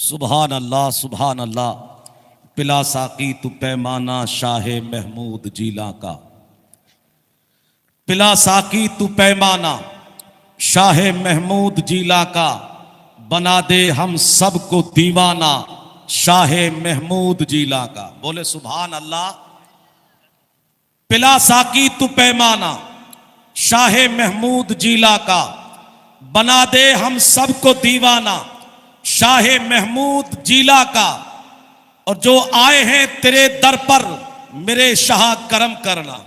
सुभान अल्लाह सुभान अल्लाह। पिला साकी तू पैमाना शाह महमूद जीला का। पिला साकी तू पैमाना शाह महमूद जीला का। बना दे हम सबको दीवाना शाह महमूद जीला का। बोले सुभान अल्लाह। पिला साकी तू पैमाना शाह महमूद जीला का। बना दे हम सबको दीवाना शाह महमूद जीला का। और जो आए हैं तेरे दर पर मेरे शाह करम करना।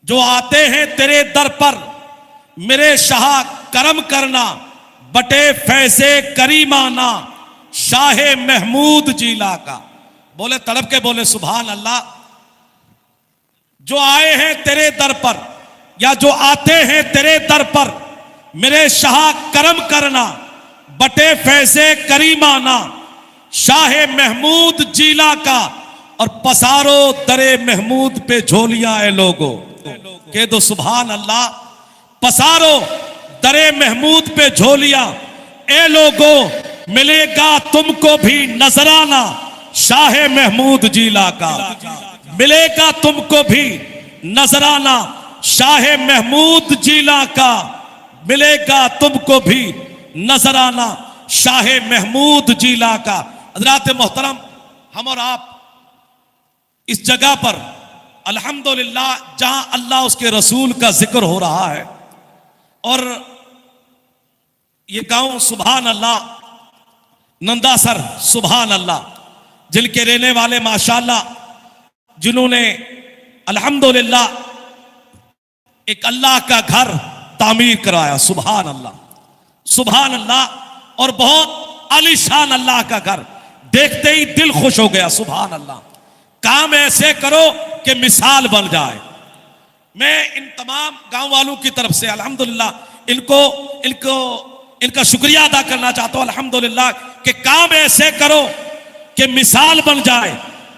जो आते हैं तेरे दर पर मेरे शाह करम करना। बटे फैज़े करीमाना शाह महमूद जीला का। बोले तड़प के बोले सुभान अल्लाह। जो आए हैं तेरे दर पर या जो आते हैं तेरे दर पर मेरे शाह करम करना। बटे फैज़े करीमाना शाह महमूद जीला का। और पसारो दरे महमूद पे झोलियां ए लोगो कह दो सुभान अल्लाह। पसारो दरे महमूद पे झोलियां ए लोगो मिलेगा तुमको भी नजराना शाह महमूद जीला का। मिलेगा तुमको भी नजराना शाह महमूद जीला का। मिलेगा तुमको भी नजराना शाह महमूद जीला का। हज़रात मोहतरम, हम और आप इस जगह पर अल्हम्दुलिल्लाह जहां अल्लाह उसके रसूल का जिक्र हो रहा है और ये गांव सुभान अल्लाह नंदासर सुभान अल्लाह जिनके रहने वाले माशाअल्लाह जिन्होंने अल्हम्दुलिल्लाह एक अल्लाह का घर तामीर कराया सुभान अल्लाह सुभान अल्लाह। और बहुत आलीशान अल्लाह का घर देखते ही दिल खुश हो गया सुभान अल्लाह। काम ऐसे करो कि मिसाल बन जाए। मैं इन तमाम गांव वालों की तरफ से अल्हम्दुलिल्लाह इनका शुक्रिया अदा करना चाहता हूं अल्हम्दुलिल्लाह कि काम ऐसे करो कि मिसाल बन जाए।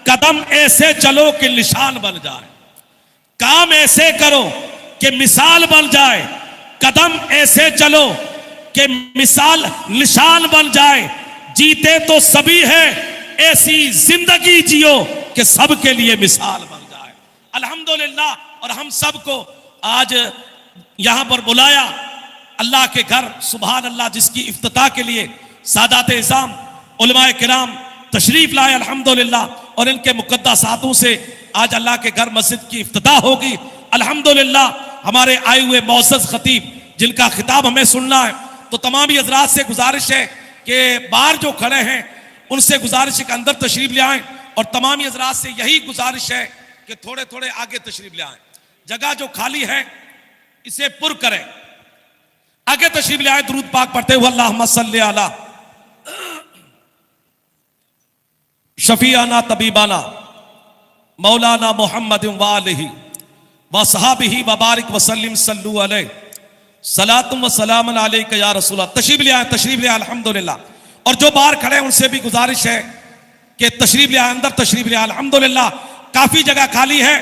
कदम ऐसे चलो कि निशान बन जाए। काम ऐसे करो कि मिसाल बन जाए। कदम ऐसे चलो कि मिसाल निशान बन जाए। जीते तो सभी है ऐसी जिंदगी जियो कि सबके लिए मिसाल बन जाए। अल्हम्दुलिल्लाह। और हम सबको आज यहां पर बुलाया अल्लाह के घर सुभान अल्लाह जिसकी इफ्तिताह के लिए सादात इज़ाम उलमाए किराम तशरीफ लाए अल्हम्दुलिल्लाह। और इनके मुक़द्दस हाथों से आज अल्लाह के घर मस्जिद की इफ्तिताह होगी अल्हम्दुलिल्लाह। हमारे आए हुए मौज़्ज़ज़ खतीब जिनका खिताब हमें सुनना है तो तमाम ही हज़रात से गुजारिश है कि बाहर जो खड़े हैं उनसे गुजारिश है कि अंदर तशरीफ ले आएं। और तमाम ही हज़रात से यही गुजारिश है कि थोड़े थोड़े आगे तशरीफ ले आएं। जगह जो खाली है इसे पुर करें। आगे तशरीफ ले आए दुरूद पाक पढ़ते हुए अल्लाहुम्मा सल्ली अला शफीआना तबीबाना मौलाना मोहम्मद वालिही व सहाबिही व बारिक वसल्लिम सल्लु अलैहि सलातुम व सलामुन अलैका या रसूलल्लाह। तशरीफ ले आए अल्हम्दुलिल्लाह। और जो बाहर खड़े हैं उनसे भी गुजारिश है कि तशरीफ ले आए अंदर तशरीफ ले आए अल्हम्दुलिल्लाह। काफी जगह खाली है।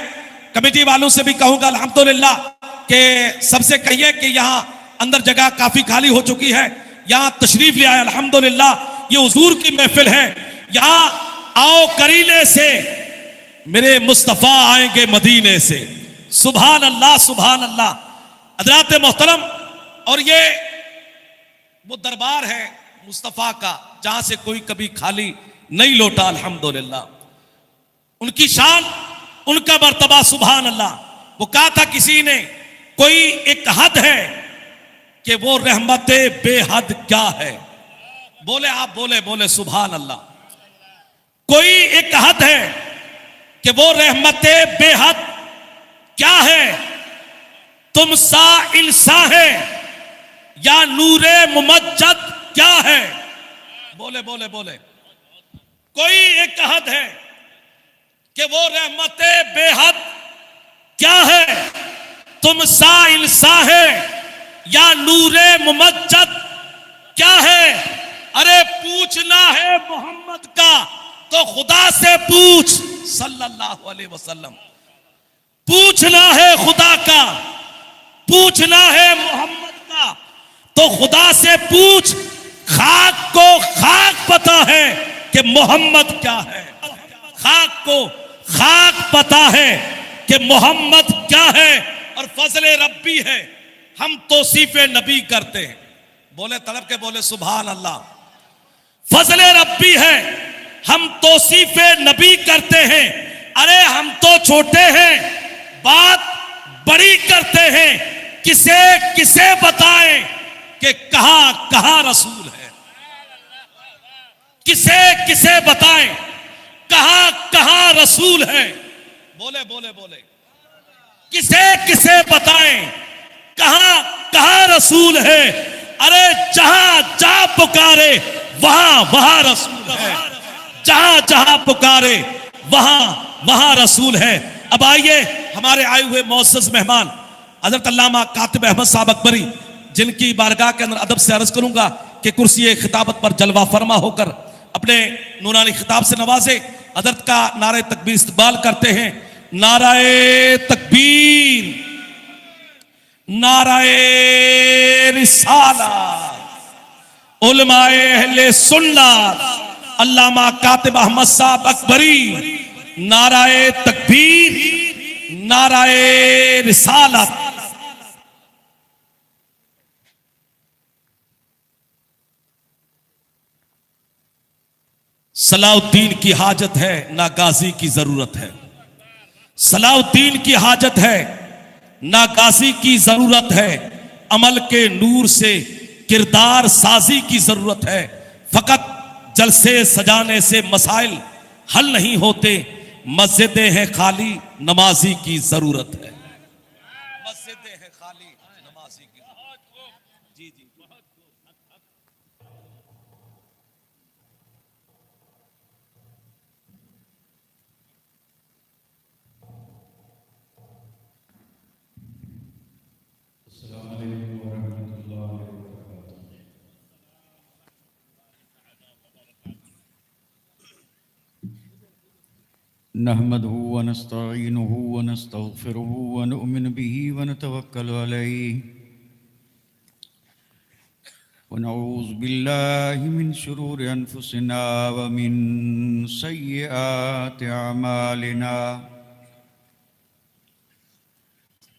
कमेटी वालों से भी कहूंगा अल्हम्दुलिल्लाह कि सबसे कहिए कि यहाँ अंदर जगह काफी खाली हो चुकी है। यहाँ तशरीफ ले आए अल्हम्दुलिल्लाह। ये हुजूर की महफिल है। यहाँ आओ करीने से मेरे मुस्तफा आएंगे मदीने से सुभान अल्लाह सुभान अल्लाह। हज़रात मोहतरम, और ये वो दरबार है मुस्तफा का जहां से कोई कभी खाली नहीं लौटा अल्हम्दुलिल्लाह। उनकी शान उनका मर्तबा सुभान अल्लाह। वो कहा था किसी ने कोई एक हद है कि वो रहमते बेहद क्या है। बोले आप बोले सुभान अल्लाह। कोई एक हद है कि वो रहमते बेहद क्या है। तुम सा इंसा है या नूरे मुमज्जद क्या है। बोले कोई एक हद है कि वो रहमते बेहद क्या है। तुम सा इंसा है या नूरे मुमज्जद क्या है। अरे पूछना है मोहम्मद का तो खुदा से पूछ सल्लल्लाहु अलैहि वसल्लम। पूछना है खुदा का, पूछना है मोहम्मद का तो खुदा से पूछ। खाक को खाक पता है कि मोहम्मद क्या है, खाक को खाक पता है कि मोहम्मद क्या है और फजले रब्बी है। हम तौसीफे नबी करते हैं, बोले तड़प के बोले सुभान अल्लाह। फजले रब्बी है, हम तौसीफे नबी करते हैं। अरे हम तो छोटे हैं, बात बड़ी करते हैं। किसे किसे बताएं कि कहां कहां रसूल है, किसे किसे बताएं कहां कहां रसूल है। बोले बोले बोले किसे किसे बताएं कहां कहां रसूल है। अरे जहां जहां पुकारे वहां वहां रसूल है, जहां जहां पुकारे वहां वहां रसूल है। अब आइए हमारे आए हुए मौसस मेहमान हजरत अल्लामा कातिब अहमद साहब अकबरी, जिनकी बारगाह के अंदर अदब से अर्ज करूंगा कि कुर्सी खिताबत पर जलवा फरमा होकर अपने नूरानी खिताब से नवाजे। हजरत का नारे तकबीर इस्तकबाल करते हैं। नाराए तकबीर, नाराए रिसालत, उलमाए अहले सुन्नत अल्लामा कातिब अहमद साहब अकबरी। नाराए तकबीर, नाराए रिसालत। सलाउद्दीन की हाजत है ना गाजी की जरूरत है। सलाउद्दीन की हाजत है ना गाजी की जरूरत है। अमल के नूर से किरदार साजी की जरूरत है। फकत जलसे सजाने से मसाइल हल नहीं होते। मस्जिदें हैं खाली, नमाजी की जरूरत है। मस्जिदें हैं खाली, नमाजी की। जी जी नहमदहु व नस्तईनुहु व नस्तगफिरुहु व नु'मिनु बिही व नतवक्कलु अलैहि व नऊज़ु बिल्लाहि मिन शुरूरि अनफुसिना व मिन सय्यिआति अमालिना।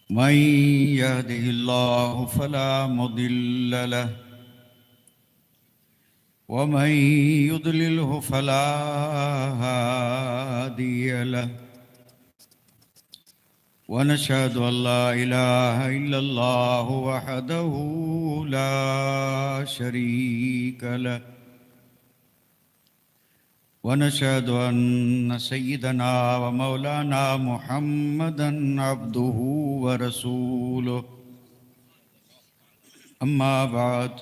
मन यहदिहिल्लाहु फला मुदिल्ल लहु वमन युद्लिल्हु फला हादिय लहु वनशहदु अल्ला इलाहा इल्लल्लाहु वहदहु ला शरीक लहु वनशहदु अन्न सय्यिदना व मौलाना मुहम्मदन अब्दुहु व रसूलुहु। अम्मा बाद,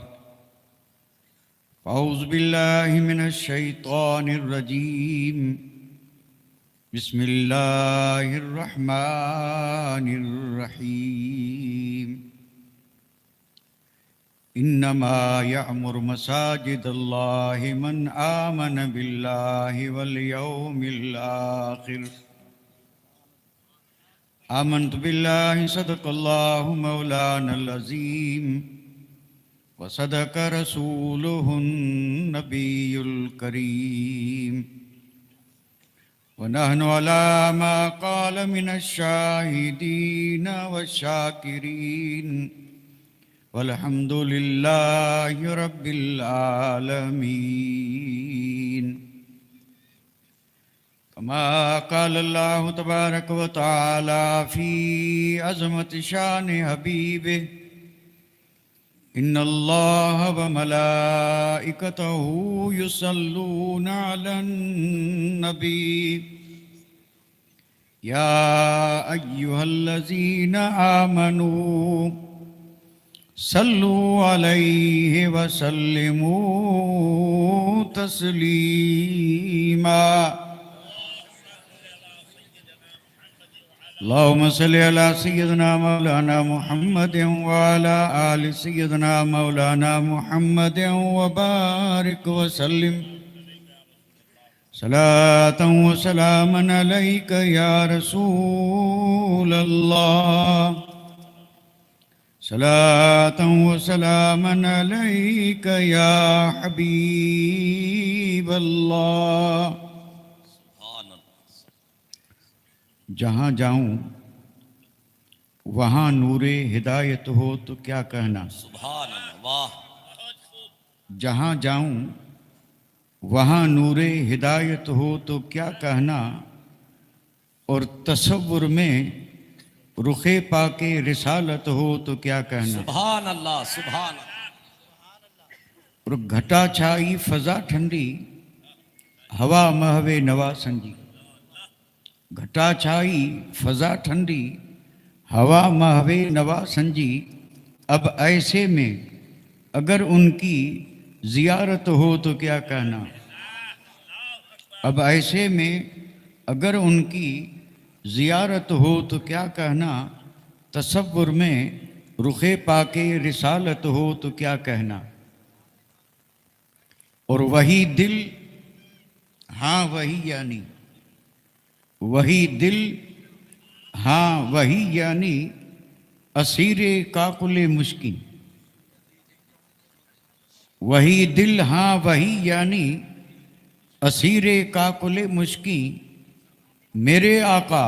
औज़ु बिल्लाहि मिनश शैतानिर रजीम। बिस्मिल्लाहिर रहमानिर रहीम। इन्नमा यअमुरु मसाजिदल्लाहि मन आमन बिल्लाहि वल यौमिल आखिर। आमन्तु बिल्लाहि सदक़ल्लाहु मौलानल अज़ीम व सदक़ रसूलुहुन नबियुल करीम व नहनु अला मा क़ाल मिनश शाहिदीन व शाकिरीन वल्हम्दुलिल्लाहि रब्बिल आलमीन। कमा क़ाल अल्लाहु तबारक व तआला फ़ी अज़मति शान हबीबिहि इन्नल्लाह व मलाइकतहु युसल्लूना अलन नबी या अय्युहल्लज़ीना आमनू सल्लु अलैहि व सल्लिमू तस्लीमा। अल्लाहुम्मा सल्लि अला सय्यिदिना मौलाना मुहम्मदिन व अला आलि सय्यिदिना मौलाना मुहम्मदिन व बारिक व सल्लिम सलातन व सलामन अलैका या रसूल अल्लाह। सलातन व सलामन अलैका या हबीब अल्लाह। जहाँ जाऊं वहाँ नूरे हिदायत हो तो क्या कहना। सुभान अल्लाह, वाह। जहाँ जाऊं वहाँ नूरे हिदायत हो तो क्या कहना, और तसव्वुर में रुखे पाके रिसालत हो तो क्या कहना। सुभान अल्लाह, सुभान अल्लाह। और घटा छाई फजा ठंडी, हवा महवे नवा संजी। घटा छाई फजा ठंडी, हवा महवे नवा संजी। अब ऐसे में अगर उनकी जियारत हो तो क्या कहना। अब ऐसे में अगर उनकी जियारत हो तो क्या कहना, तसव्वुर में रुखे पाके रिसालत हो तो क्या कहना। और वही दिल, हाँ वही यानी, वही दिल, हाँ वही यानी, असीरे काकुले मुश्किन। वही दिल, हाँ वही यानी, असीरे काकुले मुश्किन। मेरे आका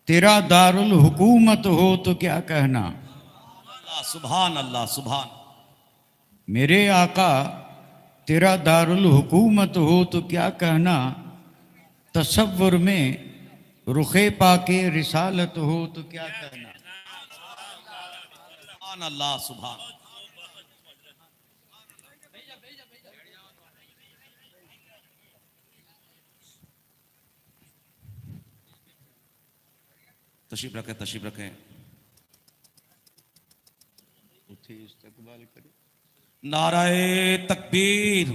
तेरा दारुल हुकूमत हो तो क्या कहना। सुभान अल्लाह, सुभान। मेरे आका तेरा दारुल हुकूमत हो तो क्या कहना, तसव्वुर में रुखे पाके रिसालत हो तो क्या कहना। सुभान अल्लाह, सुभान। तशरीफ रखें, तशरीफ रखें। नाराए तकबीर,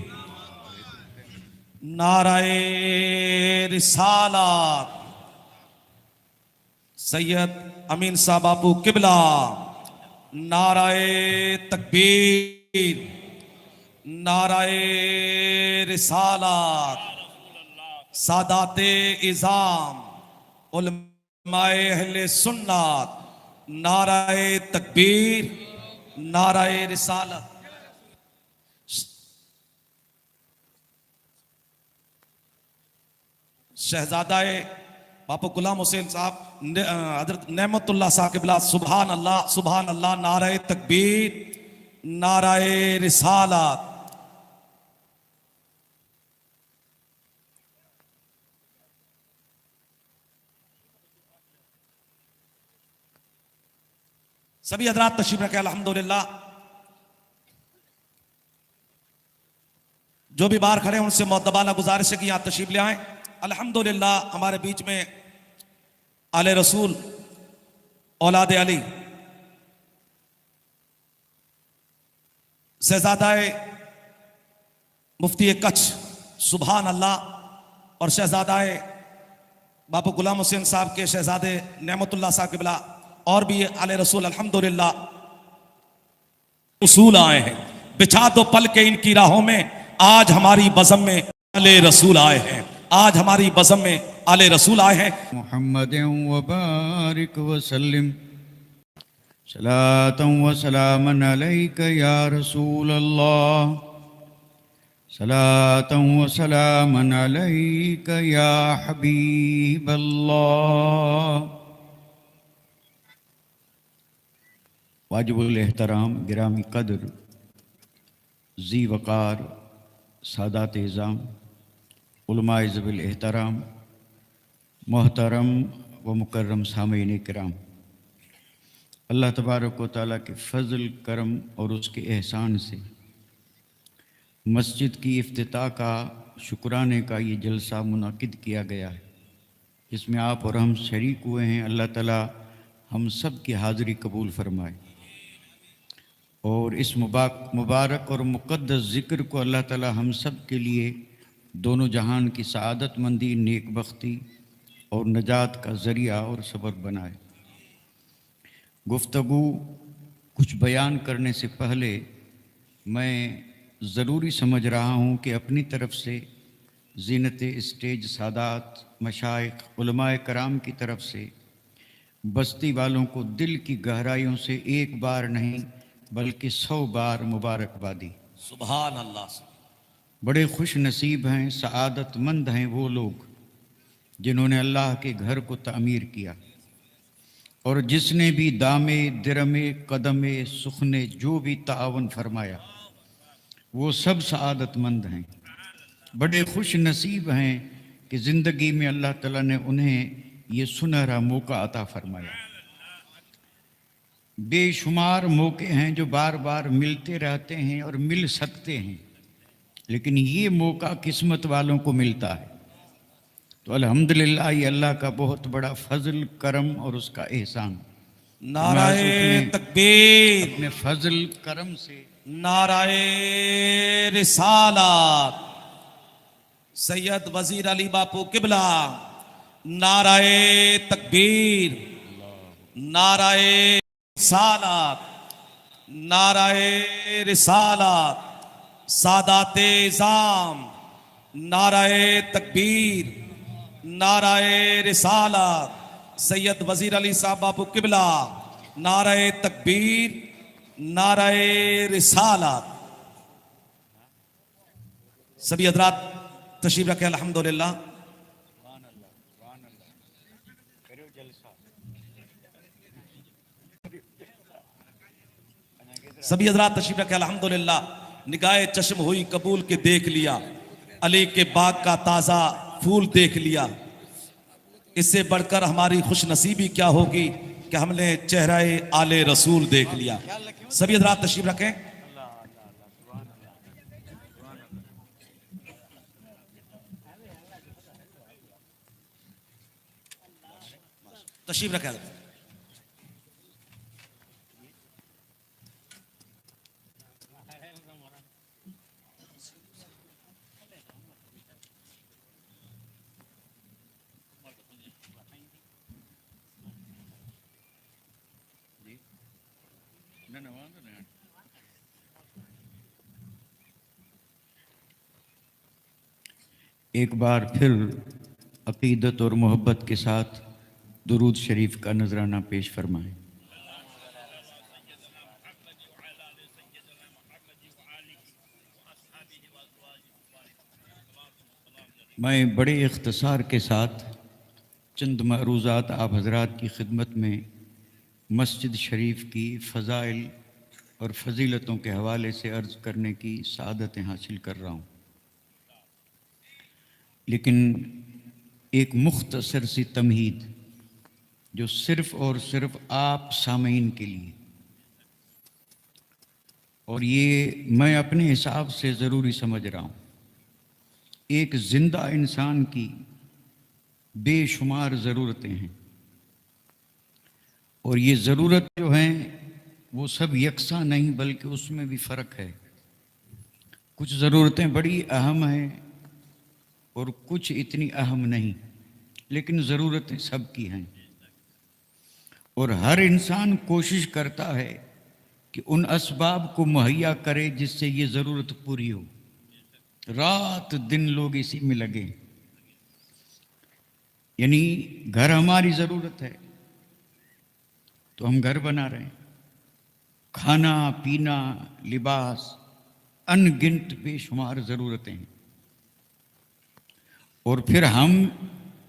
नाराए रिसालत। सैयद अमीन साहब बापू किबला। नाराए तकबीर, नाराए रिसालत। सादाते इज़ाम उलमाए अहले सुन्नत। नाराए तकबीर, नाराए रिसालत। शहजादाए बापू गुलाम हुसैन साहब हजरत नेमतुल्लाह साहब किबला। सुभान अल्लाह, सुभान अल्लाह। नाराए तकबीर, नाराए रिसालत। सभी हजरात तशरीफ रखें। अल्हम्दुलिल्लाह, जो भी बाहर खड़े हैं उनसे मुअद्दबाना गुजारिश है कि यहां तशरीफ ले आए। अल्हम्दुलिल्लाह, हमारे बीच में आले रसूल औलाद अली शहजादाए मुफ्ती कच्छ, सुभान अल्लाह, और शहजादाए बापू गुलाम हुसैन साहब के शहजादे नेमतुल्लाह साहब किबला, और भी आले रसूल अल्हम्दुलिल्लाह उसूल आए हैं। बिछा दो पल के इनकी राहों में, आज हमारी बज़म में आले रसूल आए हैं। आज हमारी बज़म में आले रसूल आए हैं। मुहम्मद व बारिक व सल्लिम सलातन व सलामन अलैका या रसूल अल्लाह। सलातन व सलामन अलैका या हबीब अल्लाह। वाजिबुल एहतराम गिरामी कदर जी वक़ार सादात इज़ाम उलमाए ज़बिल एहतराम मोहतरम व मुकर्रम सामीन किराम, अल्लाह तबारक व तआला के फ़ज़ल करम और उसके एहसान से मस्जिद की इफ्तिताह का शुक्राने का ये जलसा मुनाकिद किया गया है, जिसमें आप और हम शरीक हुए हैं। अल्लाह ताला हम सब की हाज़िरी कबूल फरमाए और इस मुबारक और मुक़द्दस ज़िक्र को अल्लाह ताला हम सब के लिए दोनों जहान की सआदतमंदी, नेक बख्ती और नजात का ज़रिया और सबब बनाए। गुफ्तगू कुछ बयान करने से पहले मैं ज़रूरी समझ रहा हूँ कि अपनी तरफ से ज़ीनत स्टेज सादात मशाइख उलमाए कराम की तरफ से बस्ती वालों को दिल की गहराइयों से एक बार नहीं बल्कि 100 बार मुबारकबादी। सुभान अल्लाह। बड़े खुश नसीब हैं, सआदतमंद हैं वो लोग जिन्होंने अल्लाह के घर को तामीर किया, और जिसने भी दामे दिरमे कदमे सुखने जो भी तावन फरमाया वो सब सआदतमंद हैं। बड़े खुश नसीब हैं कि ज़िंदगी में अल्लाह ताला ने उन्हें ये सुनहरा मौका अता फरमाया। बेशुमार मौके हैं जो बार बार मिलते रहते हैं और मिल सकते हैं, लेकिन ये मौका किस्मत वालों को मिलता है। तो अल्हम्दुलिल्लाह ये अल्लाह का बहुत बड़ा फजल करम और उसका एहसान। नाराए तकबीर, अपने फजल करम से नाराए रिसालत, सैयद वजीर अली बापू किबला, नाराए तकबीर, नाराए रिसालत, नाराए रिसालत, सादाते इज़ाम, नाराए तकबीर, नाराए रिसालत, सैयद वजीर अली साहब बापू किबला, नाराए तकबीर, नाराए रिसालत। सभी हजरात तशरीफ रखें। अल्हम्दुलिल्लाह। सभी हजरात तशरीफ रखें। अल्हम्दुलिल्लाह। निगाहे चश्म हुई कबूल के देख लिया, अली के बाग का ताजा फूल देख लिया। इससे बढ़कर हमारी खुश नसीबी क्या होगी कि हमने चेहरे आले रसूल देख लिया। सभी हजरात तशरीफ रखें। तशरीफ रखें। एक बार फिर अकीदत और मोहब्बत के साथ दुरूद शरीफ का नजराना पेश फरमाएं। मैं बड़े इख्तिसार के साथ चंद मरूज़ात आप हजरात की खिदमत में मस्जिद शरीफ की फ़ज़ाइल और फजीलतों के हवाले से अर्ज़ करने की सआदतें हासिल कर रहा हूँ, लेकिन एक मुख्तसर सी तमहीद जो सिर्फ़ और सिर्फ आप सामीन के लिए, और ये मैं अपने हिसाब से ज़रूरी समझ रहा हूँ। एक ज़िंदा इंसान की बेशुमार ज़रूरतें हैं, और ये ज़रूरत जो हैं वो सब यकसा नहीं, बल्कि उसमें भी फ़र्क है। कुछ ज़रूरतें बड़ी अहम हैं और कुछ इतनी अहम नहीं, लेकिन ज़रूरतें सबकी हैं। और हर इंसान कोशिश करता है कि उन असबाब को मुहैया करे जिससे ये ज़रूरत पूरी हो। रात दिन लोग इसी में लगे। यानी घर हमारी ज़रूरत है तो हम घर बना रहे हैं, खाना पीना लिबास अनगिनत बेशुमार ज़रूरतें हैं। और फिर हम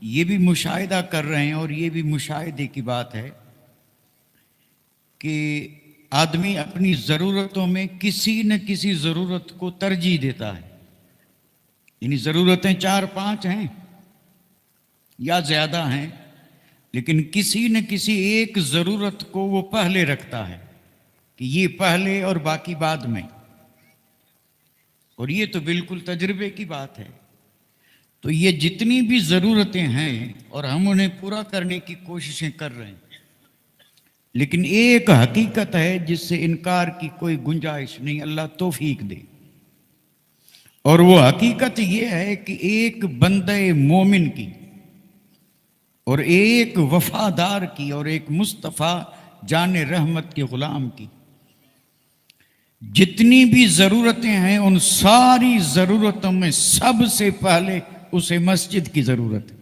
ये भी मुशाहिदा कर रहे हैं, और ये भी मुशाहिदे की बात है कि आदमी अपनी ज़रूरतों में किसी न किसी ज़रूरत को तरजीह देता है। यानी ज़रूरतें 4-5 हैं या ज़्यादा हैं, लेकिन किसी न किसी एक ज़रूरत को वो पहले रखता है कि ये पहले और बाकी बाद में। और ये तो बिल्कुल तजुर्बे की बात है। तो ये जितनी भी ज़रूरतें हैं और हम उन्हें पूरा करने की कोशिशें कर रहे हैं, लेकिन एक हकीकत है जिससे इनकार की कोई गुंजाइश नहीं, अल्लाह तौफीक दे। और वो हकीकत ये है कि एक बंदे मोमिन की और एक वफादार की और एक मुस्तफ़ा जान रहमत के ग़ुलाम की जितनी भी ज़रूरतें हैं, उन सारी ज़रूरतों में सबसे पहले उसे मस्जिद की ज़रूरत है।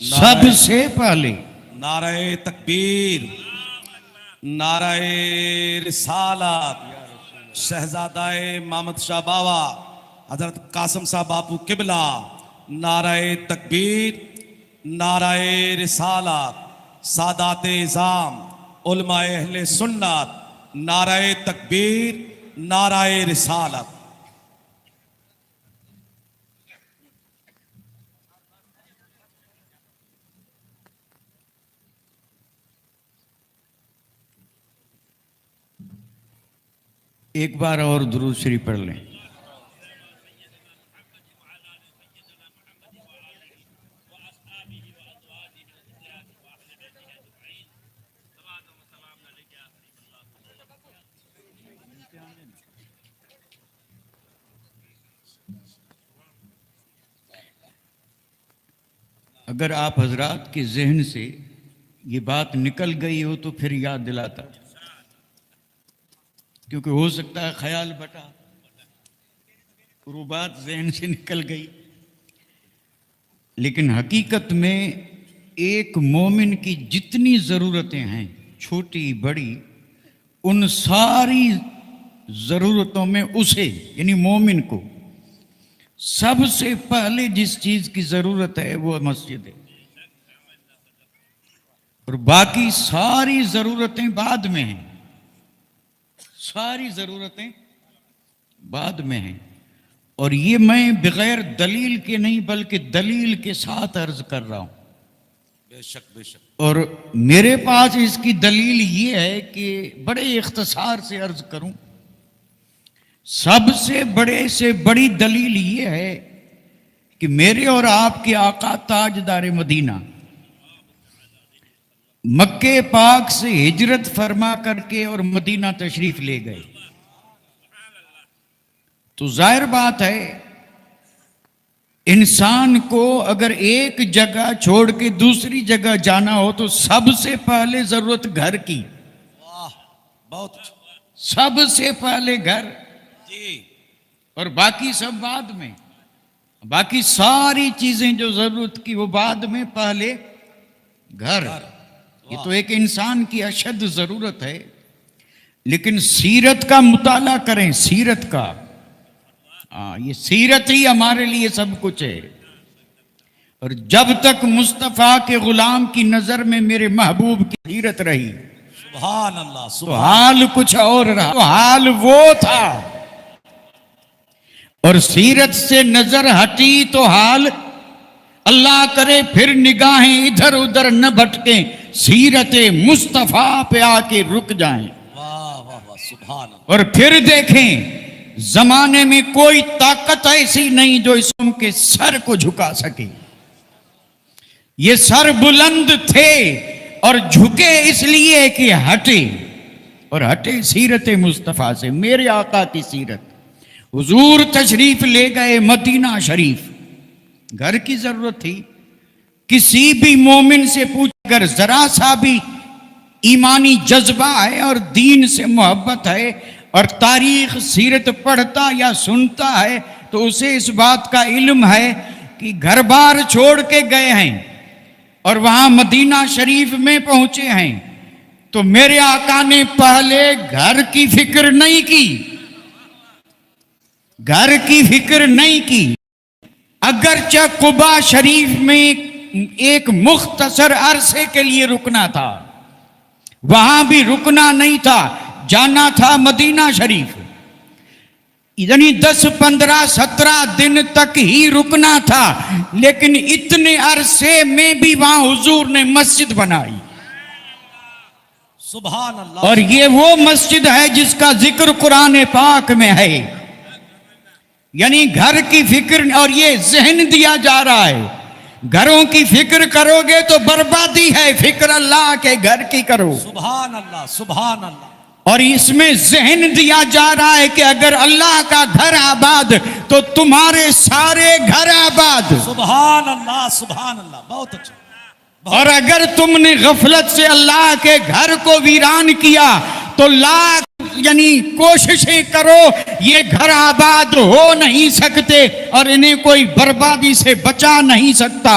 सबसे पहले नाराए तकबीर, नाराए रिसालत, शहजादाए मोहम्मद शाह बावा हजरत कासम साहब बापू किबला, नाराए तकबीर, नाराए रिसालत, सादाते इज़ाम, उलमाए अहले सुन्नत, नाराए तकबीर, नाराए रिसालत। एक बार और दुरूद शरीफ पढ़ लें। अगर आप हजरात के जहन से ये बात निकल गई हो तो फिर याद दिलाता, क्योंकि हो सकता है ख्याल बटा और वो बात जहन से निकल गई। लेकिन हकीकत में एक मोमिन की जितनी ज़रूरतें हैं, छोटी बड़ी, उन सारी ज़रूरतों में उसे यानी मोमिन को सबसे पहले जिस चीज़ की ज़रूरत है वो मस्जिद है, और बाकी सारी ज़रूरतें बाद में हैं। सारी ज़रूरतें बाद में हैं। और ये मैं बगैर दलील के नहीं बल्कि दलील के साथ अर्ज कर रहा हूं। बेशक बेशक। और मेरे पास इसकी दलील ये है कि बड़े इख्तिसार से अर्ज करूं, सबसे बड़े से बड़ी दलील ये है कि मेरे और आपके आका ताजदार मदीना मक्के पाक से हिजरत फरमा करके और मदीना तशरीफ ले गए। तो जाहिर बात है इंसान को अगर एक जगह छोड़ के दूसरी जगह जाना हो तो सबसे पहले जरूरत घर की। वाह, बहुत अच्छा। सबसे पहले घर जी, और बाकी सब बाद में। बाकी सारी चीजें जो जरूरत की वो बाद में, पहले घर। ये तो एक इंसान की अशद जरूरत है। लेकिन सीरत का मुताला करें, सीरत का। ये सीरत ही हमारे लिए सब कुछ है। और जब तक मुस्तफ़ा के गुलाम की नजर में मेरे महबूब की सीरत रही, सुभान अल्लाह, तो सुभान। हाल कुछ और रहा। तो हाल वो था, और सीरत से नजर हटी तो हाल, अल्लाह करे फिर निगाहें इधर उधर न भटकें, सीरत मुस्तफा पे आके रुक जाएं। वाह वाह वाह, सुभान अल्लाह। और फिर देखें जमाने में कोई ताकत ऐसी नहीं जो इस कौम के सर को झुका सके। ये सर बुलंद थे और झुके इसलिए कि हटे, और हटे सीरत मुस्तफा से, मेरे आका की सीरत। हुजूर तशरीफ ले गए मदीना शरीफ, घर की जरूरत थी। किसी भी मोमिन से पूछ, अगर जरा सा भी ईमानी जज्बा है और दीन से मोहब्बत है और तारीख सीरत पढ़ता या सुनता है, तो उसे इस बात का इल्म है कि घर बार छोड़ के गए हैं और वहां मदीना शरीफ में पहुंचे हैं, तो मेरे आका ने पहले घर की फिक्र नहीं की। घर की फिक्र नहीं की। अगरचे कुबा शरीफ में एक मुख्तसर अरसे के लिए रुकना था, वहां भी रुकना नहीं था, जाना था मदीना शरीफ। यानी 10, 15, 17 दिन तक ही रुकना था। लेकिन इतने अरसे में भी वहां हुजूर ने मस्जिद बनाई। सुभान अल्लाह। और ये वो मस्जिद है जिसका जिक्र कुरान पाक में है। यानी घर की फिक्र, और ये जहन दिया जा रहा है, घरों की फिक्र करोगे तो बर्बादी है, फिक्र अल्लाह के घर की करो। सुभान अल्लाह, सुभान अल्लाह। और इसमें जहन दिया जा रहा है कि अगर अल्लाह का घर आबाद तो तुम्हारे सारे घर आबाद। सुभान अल्लाह, सुभान अल्लाह, बहुत अच्छा। और अगर तुमने गफलत से अल्लाह के घर को वीरान किया तो लाख यानी कोशिशें करो, ये घर आबाद हो नहीं सकते और इन्हें कोई बर्बादी से बचा नहीं सकता।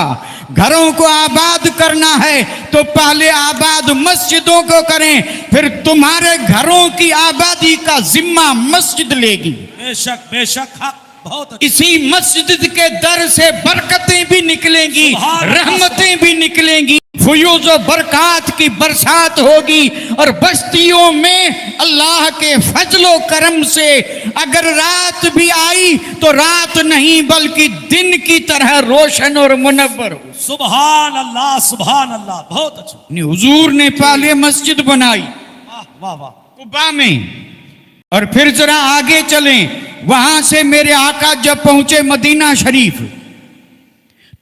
घरों को आबाद करना है तो पहले आबाद मस्जिदों को करें, फिर तुम्हारे घरों की आबादी का जिम्मा मस्जिद लेगी। बेशक बेशक, हक, बहुत अच्छा। इसी मस्जिद के दर से बरकतें भी निकलेंगी, रहमतें भी निकलेंगी, फयूज़ व बरकात की बरसात होगी। और बस्तियों में अल्लाह के फजलो करम से अगर रात भी आई तो रात नहीं बल्कि दिन की तरह रोशन और मुनव्वर हो। सुभान अल्लाह, सुभान अल्लाह, बहुत अच्छा। हुजूर ने पहले मस्जिद बनाई वाह वाह वाह। कुबा में, और फिर जरा आगे चलें, वहां से मेरे आका जब पहुंचे मदीना शरीफ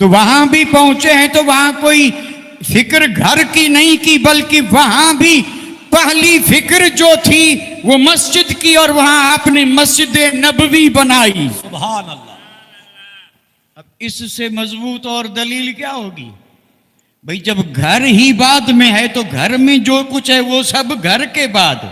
तो वहां भी पहुंचे हैं तो वहां कोई फिक्र घर की नहीं की, बल्कि वहां भी पहली फिक्र जो थी वो मस्जिद की, और वहां आपने मस्जिद नबवी बनाई। सुभान अल्लाह। अब इससे मजबूत और दलील क्या होगी भाई? जब घर ही बाद में है तो घर में जो कुछ है वो सब घर के बाद।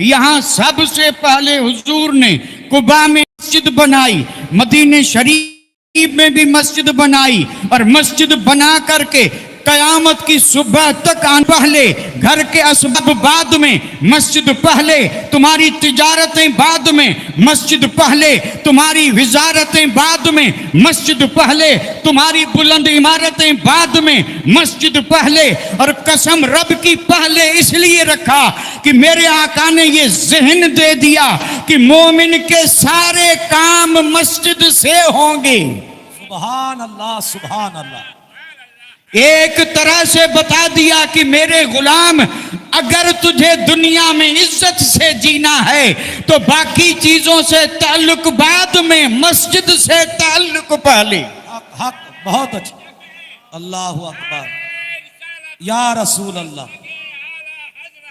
यहां सबसे पहले हुजूर ने कुबा में मस्जिद बनाई, मदीने शरीफ में भी मस्जिद बनाई, और मस्जिद बना करके कयामत की सुबह तक आने पहले घर के असबाब बाद में, मस्जिद पहले, तुम्हारी तिजारतें बाद में, मस्जिद पहले, तुम्हारी विजारतें बाद में, मस्जिद पहले, तुम्हारी बुलंद इमारतें बाद में, मस्जिद पहले। और कसम रब की पहले इसलिए रखा कि मेरे आका ने ये ज़हन दे दिया कि मोमिन के सारे काम मस्जिद से होंगे। सुभान अल्लाह, सुभान अल्लाह। एक तरह से बता दिया कि मेरे गुलाम, अगर तुझे दुनिया में इज्जत से जीना है तो बाकी चीजों से ताल्लुक बाद में, मस्जिद से ताल्लुक पहले। हक हक, बहुत अच्छा। अल्लाहु अकबर, या रसूल अल्लाह,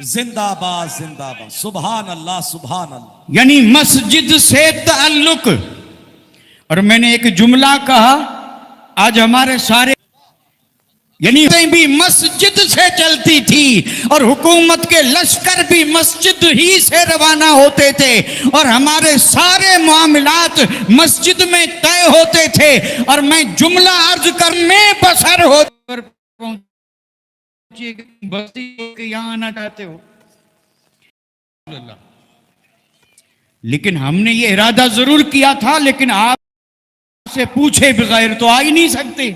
जिंदाबाद जिंदाबाद, सुभान अल्लाह, सुभान अल्लाह। यानी मस्जिद से ताल्लुक। और मैंने एक जुमला कहा, आज हमारे सारे यानी भी मस्जिद से चलती थी, और हुकूमत के लश्कर भी मस्जिद ही से रवाना होते थे, और हमारे सारे मामलात मस्जिद में तय होते थे। और मैं जुमला अर्ज करने बसर हो बस्ती के यहाँ आना चाहते हो, लेकिन हमने ये इरादा जरूर किया था, लेकिन आपसे पूछे बगैर तो आ ही नहीं सकते।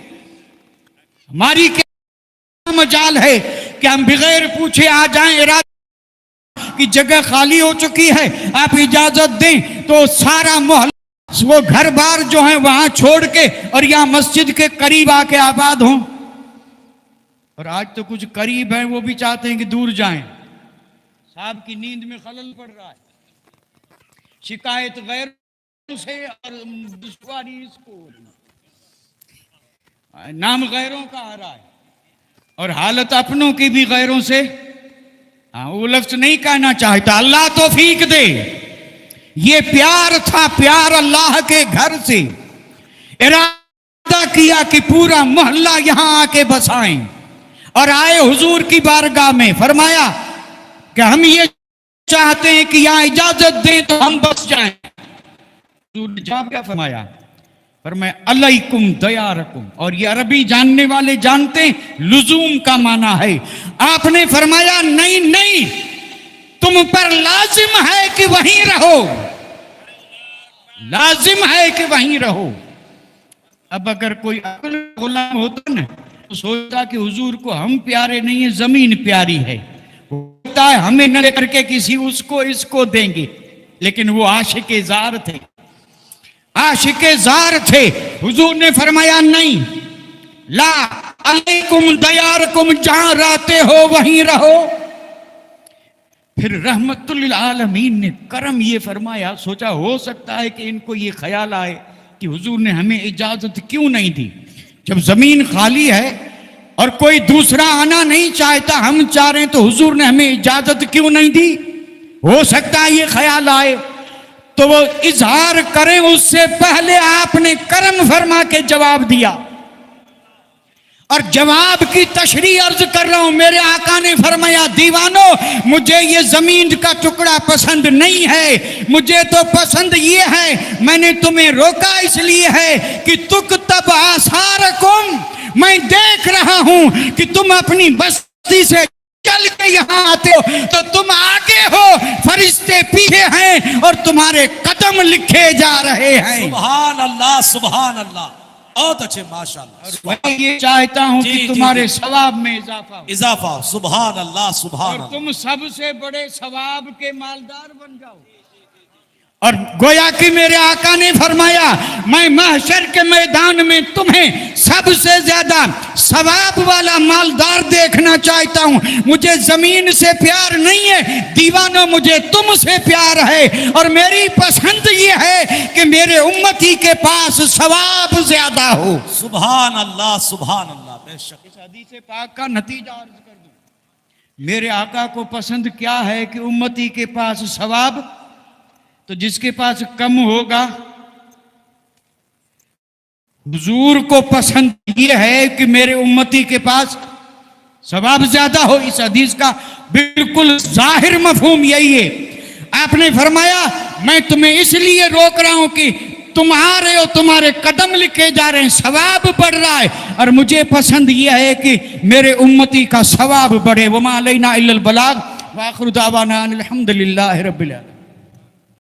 हमारी क्या मजाल है कि हम बगैर पूछे आ जाएं, इरादा की जगह खाली हो चुकी है, आप इजाजत दें तो सारा मोहल्ला, वो घर बार जो है वहां छोड़ के और यहाँ मस्जिद के करीब आके आबाद हों। और आज तो कुछ करीब हैं वो भी चाहते हैं कि दूर जाएं, साहब की नींद में खलल पड़ रहा है, शिकायत गैर से और दुश्वारी इसको, नाम गैरों का आ रहा है, और हालत अपनों की भी गैरों से। वो लफ्ज नहीं कहना चाहता, अल्लाह तौफीक दे। ये प्यार था, प्यार अल्लाह के घर से। इरादा किया कि पूरा मोहल्ला यहां आके बसाएं, और आए हुजूर की बारगाह में, फरमाया कि हम ये चाहते हैं कि यहां इजाजत दें तो हम बस जाएं। हुजूर ने जवाब क्या फरमाया? फरमाया अलैकुम दयारकुम। और ये अरबी जानने वाले जानते हैं लुजूम का माना है। आपने फरमाया नहीं नहीं, तुम पर लाजिम है कि वहीं रहो, लाजिम है कि वहीं रहो। अब अगर कोई अक्ल गुलाम होता ना तो सोचता कि हुजूर को हम प्यारे नहीं है, जमीन प्यारी है, होता है हमें न लेकर के किसी उसको इसको देंगे। लेकिन वो आशिके जार थे, आशिके जार थे। हुजूर ने फरमाया नहीं, ला अलैकुम दयारकुम, जहां रहते हो वहीं रहो। फिर रहमतुल आलमीन ने करम ये फरमाया, सोचा हो सकता है कि इनको ये ख्याल आए कि हुजूर ने हमें इजाजत क्यों नहीं दी, जब जमीन खाली है और कोई दूसरा आना नहीं चाहता, हम चाह रहे हैं, तो हुजूर ने हमें इजाजत क्यों नहीं दी। हो सकता है ये ख्याल आए, तो वो इजहार करें उससे पहले आपने करम फरमा के जवाब दिया। और जवाब की तशरीह अर्ज कर रहा हूं, मेरे आका ने फरमाया दीवानो, मुझे ये जमीन का टुकड़ा पसंद नहीं है, मुझे तो पसंद ये है, मैंने तुम्हें रोका इसलिए है कि तुक तब आसारकुम, मैं देख रहा हूं कि तुम अपनी बस्ती से चल के यहाँ आते हो तो तुम आगे हो, फरिश्ते पीछे हैं और तुम्हारे कदम लिखे जा रहे हैं। सुभान अल्लाह, सुभान अल्लाह, बहुत अच्छे, माशाअल्लाह। मैं ये चाहता हूं जी, कि जी, तुम्हारे जी। सवाब में इजाफा हो इजाफा, सुभान अल्लाह, सुभान और अल्लाह। तुम सबसे बड़े सवाब के मालदार बन जाओ। और गोया कि मेरे आका ने फरमाया, मैं महशर के मैदान में तुम्हें सबसे ज्यादा सवाब वाला मालदार देखना चाहता हूं। मुझे जमीन से प्यार नहीं है दीवानों, मुझे तुमसे प्यार है और मेरी पसंद ये है कि मेरे उम्मती के पास सवाब ज्यादा हो। सुभान अल्लाह, सुभान अल्लाह, बेशक। इस हदीस पाक का नतीजा अर्ज कर दूं, मेरे आका को पसंद क्या है कि उम्मती के पास सवाब, तो जिसके पास कम होगा, हुजूर को पसंद ये है कि मेरे उम्मती के पास सवाब ज्यादा हो। इस हदीस का बिल्कुल जाहिर मफहूम यही है। आपने फरमाया, मैं तुम्हें इसलिए रोक रहा हूं कि तुम आ रहे हो, तुम्हारे कदम लिखे जा रहे हैं, सवाब बढ़ रहा है और मुझे पसंद यह है कि मेरे उम्मती का सवाब बढ़े। वमा अलैना इल्लल बलाग व आखिरु दावाना अनिल हम्दुलिल्लाहि रब्बिल आलमीन।